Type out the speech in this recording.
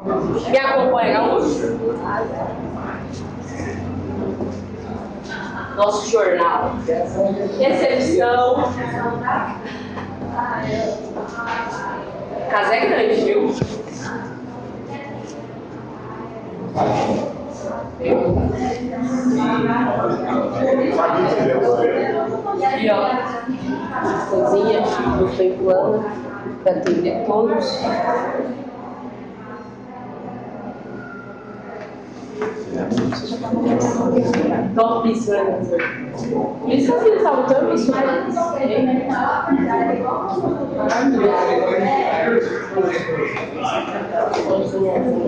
Me acompanha hoje. Nosso jornal. Recepção. Casa é grande, viu? E ó, cozinha buffet plano para atender todos. Topíssimo, né? Por isso que eu fiz algo tão emocionante.